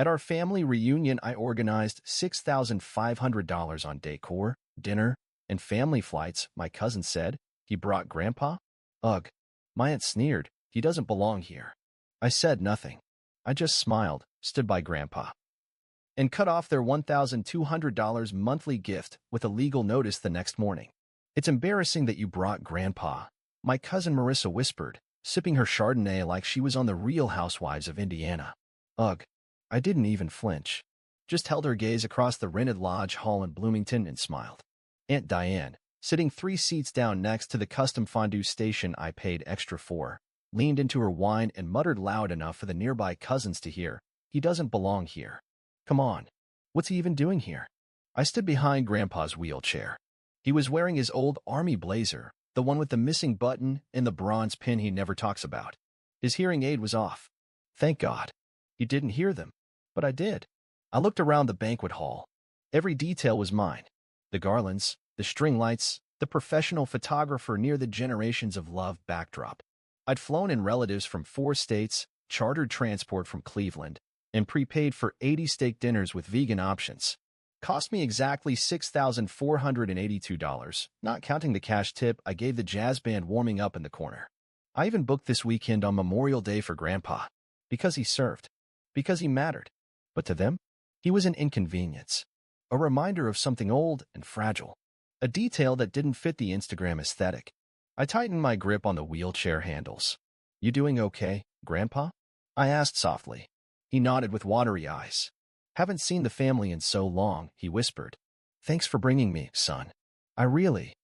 At our family reunion, I organized $6,500 on decor, dinner, and family flights, my cousin said. He brought Grandpa? Ugh. My aunt sneered. He doesn't belong here. I said nothing. I just smiled, stood by Grandpa, and cut off their $1,200 monthly gift with a legal notice the next morning. It's embarrassing that you brought Grandpa, my cousin Marissa whispered, sipping her Chardonnay like she was on the Real Housewives of Indiana. Ugh. I didn't even flinch. Just held her gaze across the rented lodge hall in Bloomington and smiled. Aunt Diane, sitting 3 seats down next to the custom fondue station I paid extra for, leaned into her wine and muttered loud enough for the nearby cousins to hear, "He doesn't belong here. Come on. What's he even doing here?" I stood behind Grandpa's wheelchair. He was wearing his old army blazer, the one with the missing button and the bronze pin he never talks about. His hearing aid was off. Thank God. He didn't hear them. But I did. I looked around the banquet hall. Every detail was mine. The garlands, the string lights, the professional photographer near the generations of love backdrop. I'd flown in relatives from 4 states, chartered transport from Cleveland, and prepaid for 80 steak dinners with vegan options. Cost me exactly $6,482, not counting the cash tip I gave the jazz band warming up in the corner. I even booked this weekend on Memorial Day for Grandpa. Because he served. Because he mattered. But to them, he was an inconvenience. A reminder of something old and fragile. A detail that didn't fit the Instagram aesthetic. I tightened my grip on the wheelchair handles. "You doing okay, Grandpa?" I asked softly. He nodded with watery eyes. "Haven't seen the family in so long," he whispered. "Thanks for bringing me, son. I really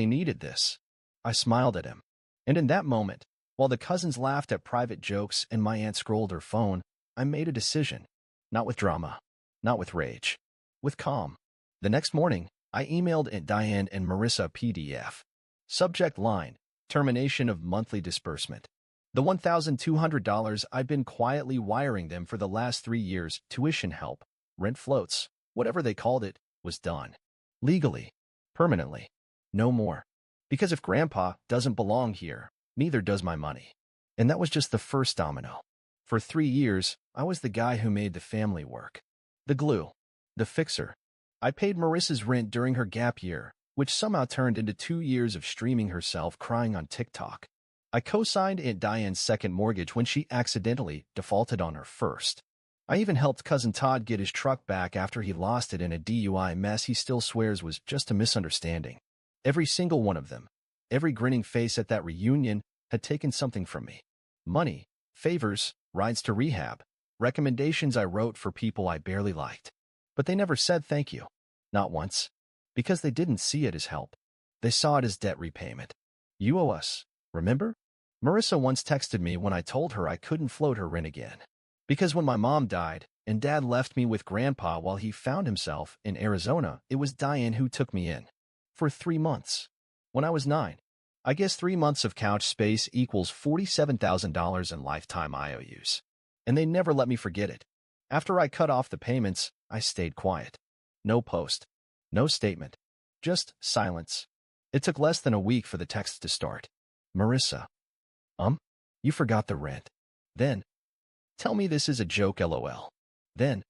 needed this." I smiled at him. And in that moment, while the cousins laughed at private jokes and my aunt scrolled her phone, I made a decision. Not with drama. Not with rage. With calm. The next morning, I emailed Aunt Diane and Marissa a PDF. Subject line: termination of monthly disbursement. The $1,200 I'd been quietly wiring them for the last 3 years, tuition help, rent floats, whatever they called it, was done. Legally. Permanently. No more. Because if Grandpa doesn't belong here, neither does my money. And that was just the first domino. For 3 years, I was the guy who made the family work. The glue. The fixer. I paid Marissa's rent during her gap year, which somehow turned into 2 years of streaming herself crying on TikTok. I co-signed Aunt Diane's second mortgage when she accidentally defaulted on her first. I even helped Cousin Todd get his truck back after he lost it in a DUI mess he still swears was just a misunderstanding. Every single one of them, every grinning face at that reunion, had taken something from me. Money, favors, rides to rehab, recommendations I wrote for people I barely liked. But they never said thank you. Not once. Because they didn't see it as help. They saw it as debt repayment. "You owe us, remember?" Marissa once texted me when I told her I couldn't float her rent again. Because when my mom died and Dad left me with Grandpa while he found himself in Arizona, it was Diane who took me in. For 3 months. When I was 9. I guess 3 months of couch space equals $47,000 in lifetime IOUs. And they never let me forget it. After I cut off the payments, I stayed quiet. No post. No statement. Just silence. It took less than a week for the text to start. "Marissa. You forgot the rent." Then, "Tell me this is a joke, LOL." Then,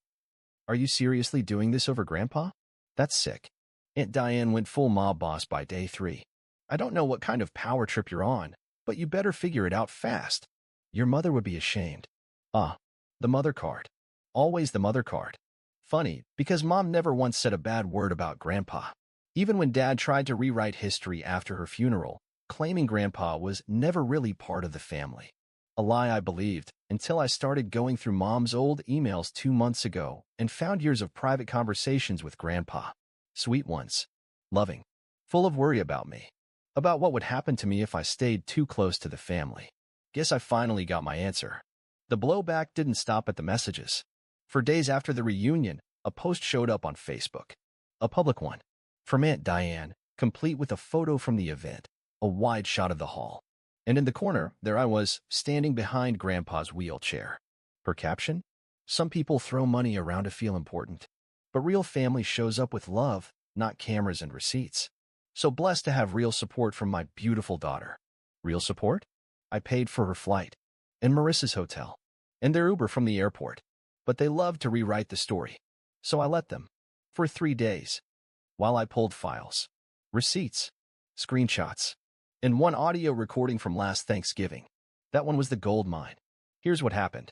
"Are you seriously doing this over Grandpa? That's sick." Aunt Diane went full mob boss by day 3. "I don't know what kind of power trip you're on, but you better figure it out fast. Your mother would be ashamed." The mother card. Always the mother card. Funny, because Mom never once said a bad word about Grandpa. Even when Dad tried to rewrite history after her funeral, claiming Grandpa was never really part of the family. A lie I believed until I started going through Mom's old emails 2 months ago and found years of private conversations with Grandpa. Sweet ones. Loving. Full of worry about me. About what would happen to me if I stayed too close to the family. Guess I finally got my answer. The blowback didn't stop at the messages. For days after the reunion, a post showed up on Facebook. A public one. From Aunt Diane, complete with a photo from the event, a wide shot of the hall. And in the corner, there I was, standing behind Grandpa's wheelchair. Her caption? "Some people throw money around to feel important. But real family shows up with love, not cameras and receipts. So blessed to have real support from my beautiful daughter." Real support? I paid for her flight. And Marissa's hotel. And their Uber from the airport. but they loved to rewrite the story. So I let them. For 3 days. While I pulled files, receipts, screenshots, and one audio recording from last Thanksgiving. That one was the gold mine. Here's what happened.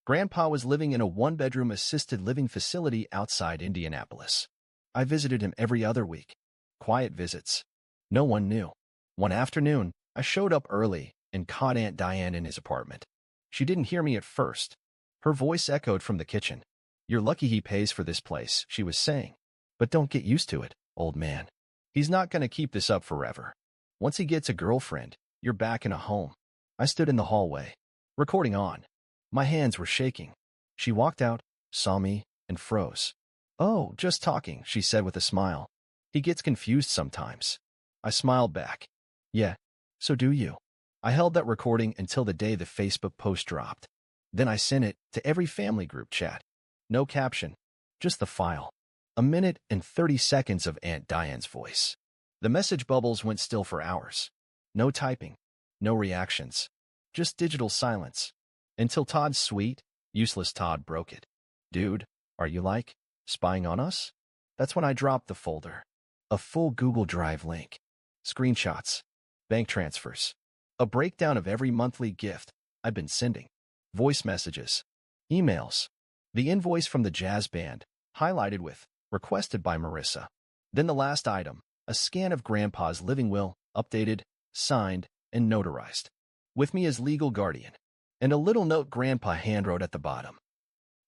Grandpa was living in a one-bedroom assisted living facility outside Indianapolis. I visited him every other week. Quiet visits. No one knew. One afternoon, I showed up early and caught Aunt Diane in his apartment. She didn't hear me at first. Her voice echoed from the kitchen. "You're lucky he pays for this place," she was saying. "But don't get used to it, old man. He's not going to keep this up forever. Once he gets a girlfriend, you're back in a home." I stood in the hallway, recording on. My hands were shaking. She walked out, saw me, and froze. "Oh, just talking," she said with a smile. "He gets confused sometimes." I smiled back. "Yeah, so do you." I held that recording until the day the Facebook post dropped. Then I sent it to every family group chat. No caption, just the file. 1 minute and 30 seconds of Aunt Diane's voice. The message bubbles went still for hours. No typing, no reactions, just digital silence. Until Todd's sweet, useless Todd broke it. "Dude, are you spying on us?" That's when I dropped the folder. A full Google Drive link. Screenshots. Bank transfers. A breakdown of every monthly gift I've been sending. Voice messages. Emails. The invoice from the jazz band, highlighted with, "Requested by Marissa." Then the last item, a scan of Grandpa's living will, updated, signed, and notarized. With me as legal guardian. And a little note Grandpa handwrote at the bottom.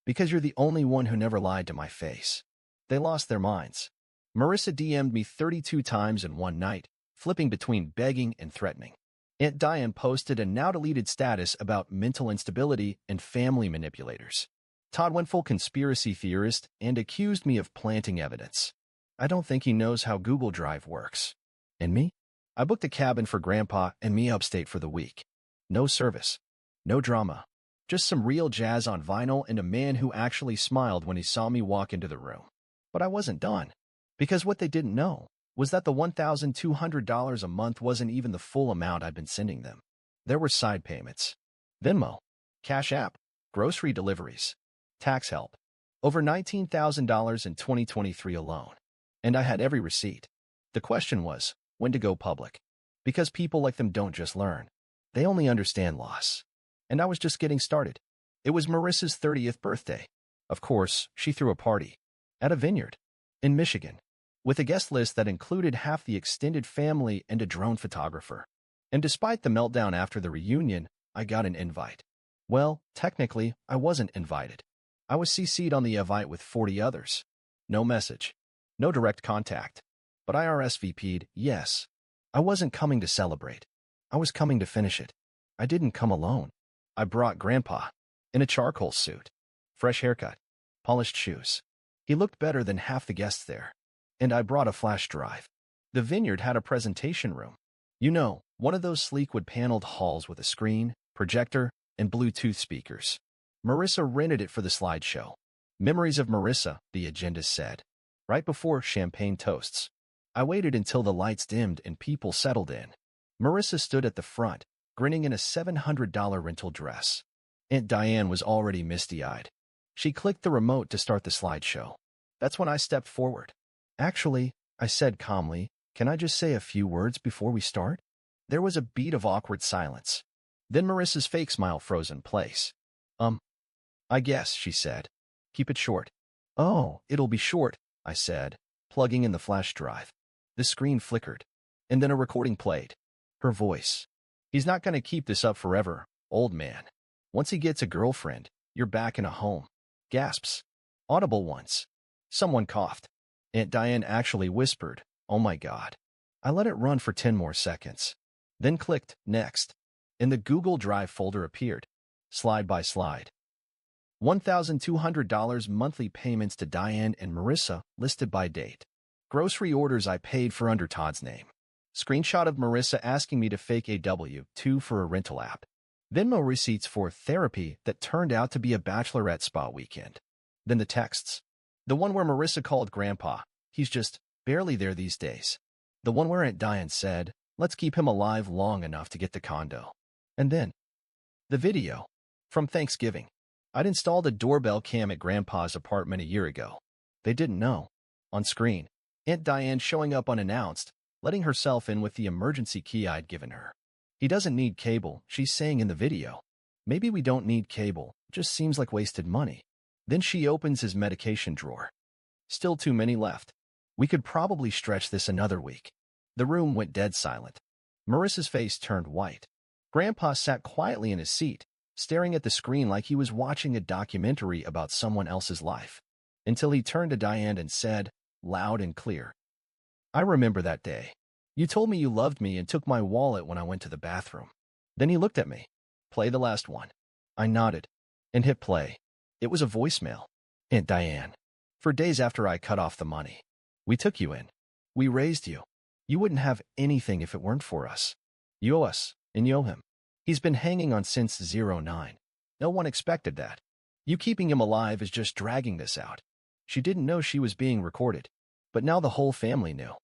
"Because you're the only one who never lied to my face." They lost their minds. Marissa DM'd me 32 times in one night, flipping between begging and threatening. Aunt Diane posted a now-deleted status about mental instability and family manipulators. Todd went full conspiracy theorist and accused me of planting evidence. I don't think he knows how Google Drive works. And me? I booked a cabin for Grandpa and me upstate for the week. No service. No drama. Just some real jazz on vinyl and a man who actually smiled when he saw me walk into the room. But I wasn't done. Because what they didn't know was that the $1,200 a month wasn't even the full amount I'd been sending them. There were side payments. Venmo, Cash App, grocery deliveries, tax help. Over $19,000 in 2023 alone. And I had every receipt. The question was, when to go public. Because people like them don't just learn. They only understand loss. And I was just getting started. It was Marissa's 30th birthday. Of course, she threw a party. At a vineyard. In Michigan. With a guest list that included half the extended family and a drone photographer. And despite the meltdown after the reunion, I got an invite. Well, technically, I wasn't invited. I was CC'd on the invite with 40 others. No message. No direct contact. But I RSVP'd, yes. I wasn't coming to celebrate. I was coming to finish it. I didn't come alone. I brought Grandpa. In a charcoal suit. Fresh haircut. Polished shoes. He looked better than half the guests there. And I brought a flash drive. The vineyard had a presentation room. You know, one of those sleek wood-paneled halls with a screen, projector, and Bluetooth speakers. Marissa rented it for the slideshow. Memories of Marissa, the agenda said. Right before champagne toasts. I waited until the lights dimmed and people settled in. Marissa stood at the front, grinning in a $700 rental dress. Aunt Diane was already misty-eyed. She clicked the remote to start the slideshow. That's when I stepped forward. "Actually," I said calmly, "can I just say a few words before we start?" There was a beat of awkward silence. Then Marissa's fake smile froze in place. I guess," she said. "Keep it short." "Oh, it'll be short," I said, plugging in the flash drive. The screen flickered, and then a recording played. Her voice. "He's not going to keep this up forever, old man. Once he gets a girlfriend, you're back in a home." Gasps. Audible ones. Someone coughed. Aunt Diane actually whispered, "Oh my God." I let it run for 10 more seconds. Then clicked Next. And the Google Drive folder appeared. Slide by slide. $1,200 monthly payments to Diane and Marissa, listed by date. Grocery orders I paid for under Todd's name. Screenshot of Marissa asking me to fake a W-2 for a rental app. Venmo receipts for therapy that turned out to be a bachelorette spa weekend. Then the texts. The one where Marissa called Grandpa. He's just barely there these days. The one where Aunt Diane said, let's keep him alive long enough to get the condo. And then the video from Thanksgiving. I'd installed a doorbell cam at Grandpa's apartment a year ago. They didn't know. On screen, Aunt Diane showing up unannounced, letting herself in with the emergency key I'd given her. He doesn't need cable, she's saying in the video. Maybe we don't need cable, just seems like wasted money. Then she opens his medication drawer. Still too many left. We could probably stretch this another week. The room went dead silent. Marissa's face turned white. Grandpa sat quietly in his seat, staring at the screen like he was watching a documentary about someone else's life, until he turned to Diane and said, loud and clear, "I remember that day. You told me you loved me and took my wallet when I went to the bathroom." Then he looked at me. "Play the last one." I nodded and hit play. It was a voicemail. "Aunt Diane, for days after I cut off the money, we took you in. We raised you. You wouldn't have anything if it weren't for us. You owe us, and you owe him. He's been hanging on since '09. No one expected that. You keeping him alive is just dragging this out." She didn't know she was being recorded, but now the whole family knew.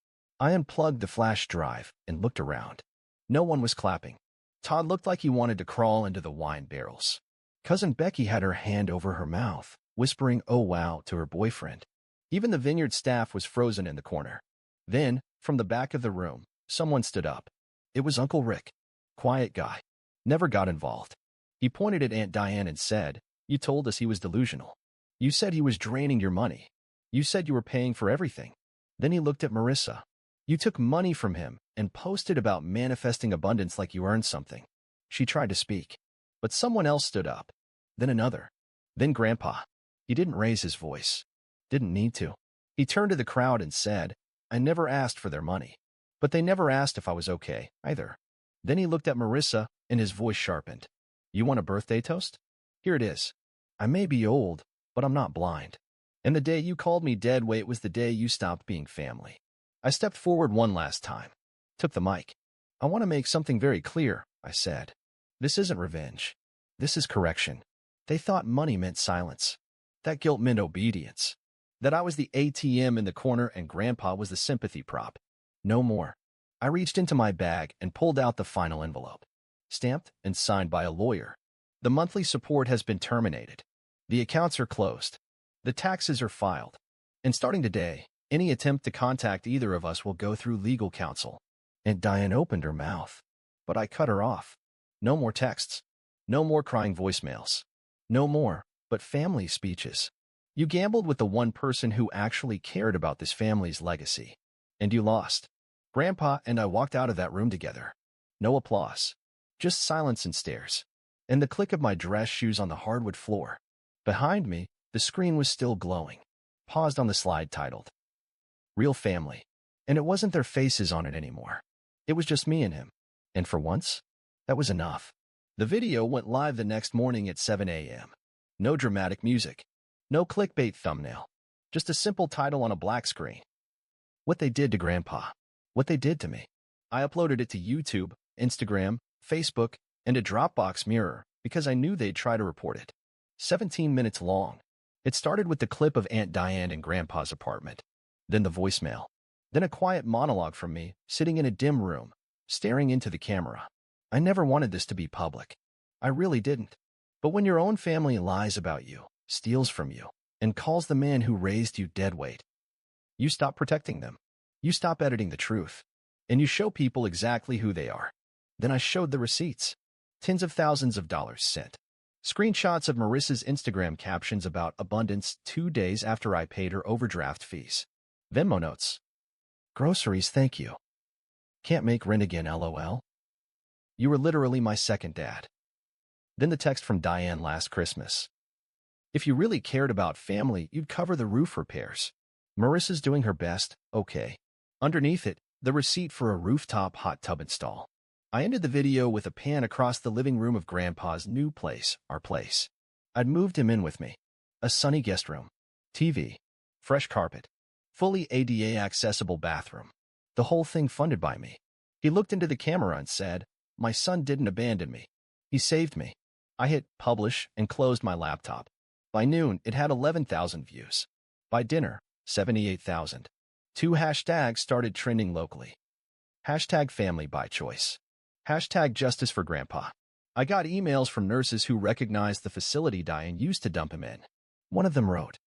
I unplugged the flash drive and looked around. No one was clapping. Todd looked like he wanted to crawl into the wine barrels. Cousin Becky had her hand over her mouth, whispering "oh wow" to her boyfriend. Even the vineyard staff was frozen in the corner. Then, from the back of the room, someone stood up. It was Uncle Rick. Quiet guy. Never got involved. He pointed at Aunt Diane and said, "You told us he was delusional. You said he was draining your money. You said you were paying for everything." Then he looked at Marissa. "You took money from him and posted about manifesting abundance like you earned something." She tried to speak, but someone else stood up. Then another. Then Grandpa. He didn't raise his voice. Didn't need to. He turned to the crowd and said, "I never asked for their money. But they never asked if I was okay, either." Then he looked at Marissa, and his voice sharpened. "You want a birthday toast? Here it is. I may be old, but I'm not blind. And the day you called me dead weight was the day you stopped being family." I stepped forward one last time. Took the mic. "I want to make something very clear," I said. "This isn't revenge. This is correction. They thought money meant silence. That guilt meant obedience. That I was the ATM in the corner and Grandpa was the sympathy prop. No more." I reached into my bag and pulled out the final envelope. Stamped and signed by a lawyer. "The monthly support has been terminated. The accounts are closed. The taxes are filed. And starting today, any attempt to contact either of us will go through legal counsel." And Diane opened her mouth, but I cut her off. No more texts. No more crying voicemails. No more, but family speeches. You gambled with the one person who actually cared about this family's legacy. And you lost. Grandpa and I walked out of that room together. No applause. Just silence and stares. And the click of my dress shoes on the hardwood floor. Behind me, the screen was still glowing. Paused on the slide titled, "Real Family." And it wasn't their faces on it anymore. It was just me and him. And for once, that was enough. The video went live the next morning at 7 a.m. No dramatic music. No clickbait thumbnail. Just a simple title on a black screen. What they did to Grandpa. What they did to me. I uploaded it to YouTube, Instagram, Facebook, and a Dropbox mirror because I knew they'd try to report it. 17 minutes long. It started with the clip of Aunt Diane in Grandpa's apartment. Then the voicemail. Then a quiet monologue from me, sitting in a dim room, staring into the camera. I never wanted this to be public. I really didn't. But when your own family lies about you, steals from you, and calls the man who raised you dead weight, you stop protecting them. You stop editing the truth. And you show people exactly who they are. Then I showed the receipts. Tens of thousands of dollars sent. Screenshots of Marissa's Instagram captions about abundance 2 days after I paid her overdraft fees. Venmo notes. "Groceries, thank you. Can't make rent again, LOL. You were literally my second dad." Then the text from Diane last Christmas. "If you really cared about family, you'd cover the roof repairs. Marissa's doing her best, okay." Underneath it, the receipt for a rooftop hot tub install. I ended the video with a pan across the living room of Grandpa's new place, our place. I'd moved him in with me. A sunny guest room. TV. Fresh carpet. Fully ADA accessible bathroom. The whole thing funded by me. He looked into the camera and said, "My son didn't abandon me. He saved me." I hit publish and closed my laptop. By noon, it had 11,000 views. By dinner, 78,000. 2 hashtags started trending locally. Hashtag family by choice. Hashtag justice for Grandpa. I got emails from nurses who recognized the facility Diane used to dump him in. One of them wrote,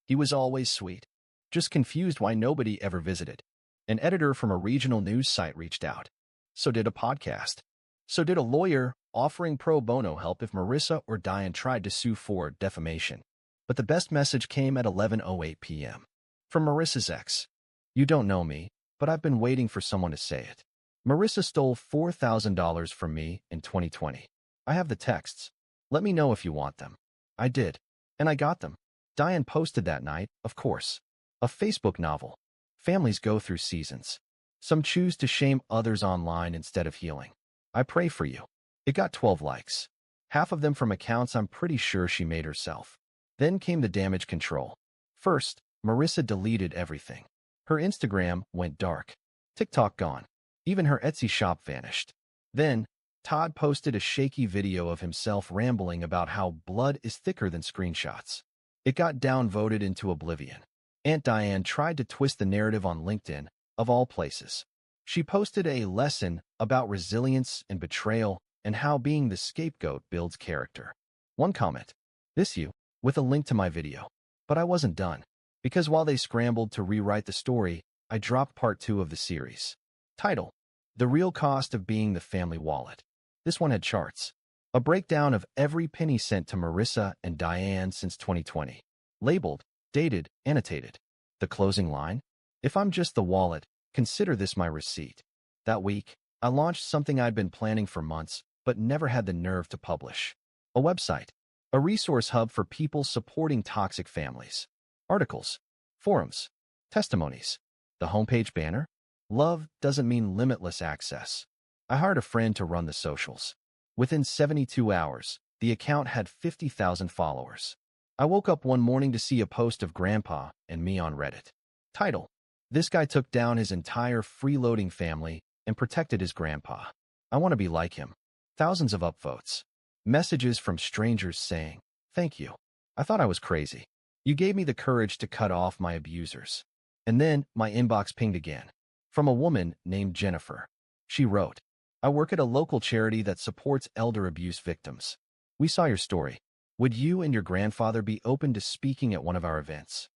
"He was always sweet, just confused why nobody ever visited." An editor from a regional news site reached out. So did a podcast. So did a lawyer offering pro bono help if Marissa or Diane tried to sue for defamation. But the best message came at 11:08 p.m. From Marissa's ex. "You don't know me, but I've been waiting for someone to say it. Marissa stole $4,000 from me in 2020. I have the texts. Let me know if you want them." I did. And I got them. Diane posted that night, of course. A Facebook novel. Families go through seasons. Some choose to shame others online instead of healing. I pray for you. It got 12 likes. Half of them from accounts I'm pretty sure she made herself. Then came the damage control. First, Marissa deleted everything. Her Instagram went dark. TikTok gone. Even her Etsy shop vanished. Then, Todd posted a shaky video of himself rambling about how blood is thicker than screenshots. It got downvoted into oblivion. Aunt Diane tried to twist the narrative on LinkedIn, of all places. She posted a lesson about resilience and betrayal and how being the scapegoat builds character. One comment, "This you," with a link to my video. But I wasn't done, because while they scrambled to rewrite the story, I dropped part 2 of the series. Title: The Real Cost of Being the Family Wallet. This one had charts. A breakdown of every penny sent to Marissa and Diane since 2020. Labeled, dated, annotated. The closing line: "If I'm just the wallet, consider this my receipt." That week, I launched something I'd been planning for months, but never had the nerve to publish. A website. A resource hub for people supporting toxic families. Articles. Forums. Testimonies. The homepage banner. Love doesn't mean limitless access. I hired a friend to run the socials. Within 72 hours, the account had 50,000 followers. I woke up one morning to see a post of Grandpa and me on Reddit. Title: This guy took down his entire freeloading family and protected his grandpa. I want to be like him. Thousands of upvotes. Messages from strangers saying, "Thank you. I thought I was crazy. You gave me the courage to cut off my abusers." And then my inbox pinged again. From a woman named Jennifer. She wrote, "I work at a local charity that supports elder abuse victims. We saw your story. Would you and your grandfather be open to speaking at one of our events?"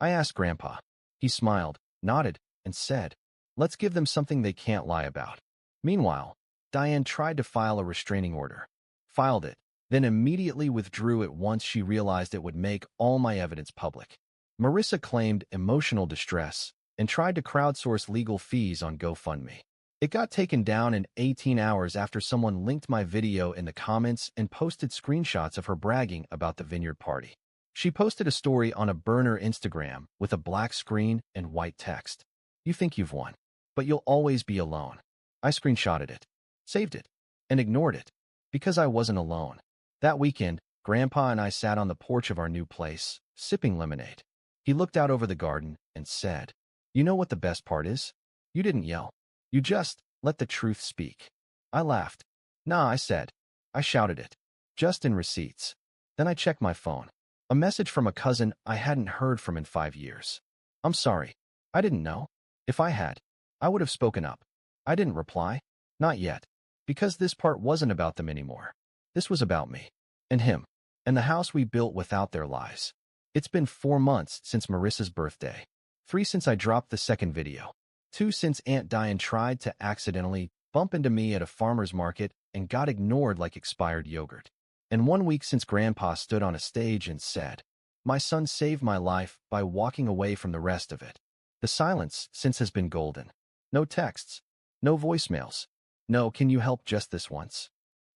I asked Grandpa. He smiled, nodded, and said, "Let's give them something they can't lie about." Meanwhile, Diane tried to file a restraining order. Filed it, then immediately withdrew it once she realized it would make all my evidence public. Marissa claimed emotional distress and tried to crowdsource legal fees on GoFundMe. It got taken down in 18 hours after someone linked my video in the comments and posted screenshots of her bragging about the vineyard party. She posted a story on a burner Instagram with a black screen and white text. "You think you've won, but you'll always be alone." I screenshotted it, saved it, and ignored it, because I wasn't alone. That weekend, Grandpa and I sat on the porch of our new place, sipping lemonade. He looked out over the garden and said, "You know what the best part is? You didn't yell. You just let the truth speak." I laughed. "Nah," I said. I shouted it. Just in receipts. Then I checked my phone. A message from a cousin I hadn't heard from in 5 years. "I'm sorry. I didn't know. If I had, I would have spoken up." I didn't reply. Not yet. Because this part wasn't about them anymore. This was about me. And him. And the house we built without their lies. It's been 4 months since Marissa's birthday. 3 since I dropped the second video. 2 since Aunt Diane tried to accidentally bump into me at a farmer's market and got ignored like expired yogurt. And 1 week since Grandpa stood on a stage and said, "My son saved my life by walking away from the rest of it." The silence since has been golden. No texts. No voicemails. No, "Can you help just this once?"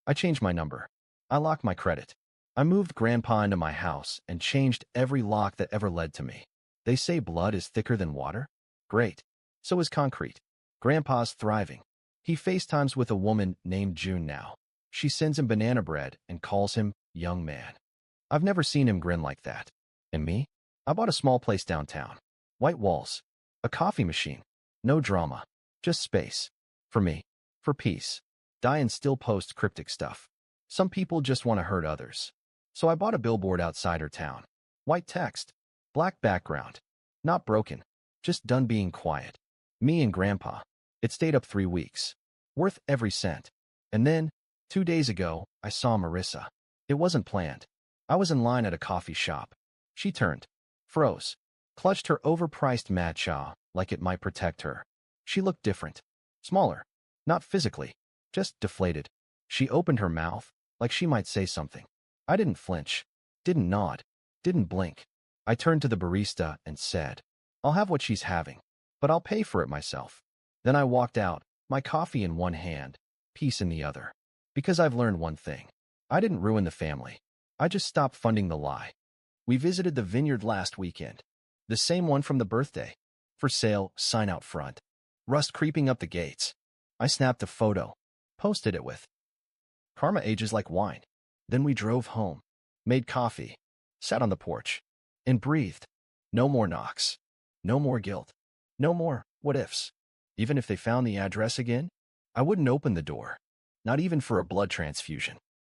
I changed my number. I locked my credit. I moved Grandpa into my house and changed every lock that ever led to me. They say blood is thicker than water? Great. So is concrete. Grandpa's thriving. He FaceTimes with a woman named June now. She sends him banana bread and calls him young man. I've never seen him grin like that. And me? I bought a small place downtown. White walls. A coffee machine. No drama. Just space. For me. For peace. Diane still posts cryptic stuff. Some people just want to hurt others. So I bought a billboard outside her town. White text. Black background. Not broken. Just done being quiet. Me and Grandpa. It stayed up 3 weeks. Worth every cent. And then, 2 days ago, I saw Marissa. It wasn't planned. I was in line at a coffee shop. She turned, froze, clutched her overpriced matcha like it might protect her. She looked different. Smaller. Not physically. Just deflated. She opened her mouth, like she might say something. I didn't flinch. Didn't nod. Didn't blink. I turned to the barista and said, "I'll have what she's having, but I'll pay for it myself." Then I walked out, my coffee in one hand, peace in the other. Because I've learned one thing. I didn't ruin the family. I just stopped funding the lie. We visited the vineyard last weekend. The same one from the birthday. For sale, sign out front. Rust creeping up the gates. I snapped a photo. Posted it with, "Karma ages like wine." Then we drove home. Made coffee. Sat on the porch. And breathed. No more knocks. No more guilt. No more what ifs. Even if they found the address again, I wouldn't open the door. Not even for a blood transfusion.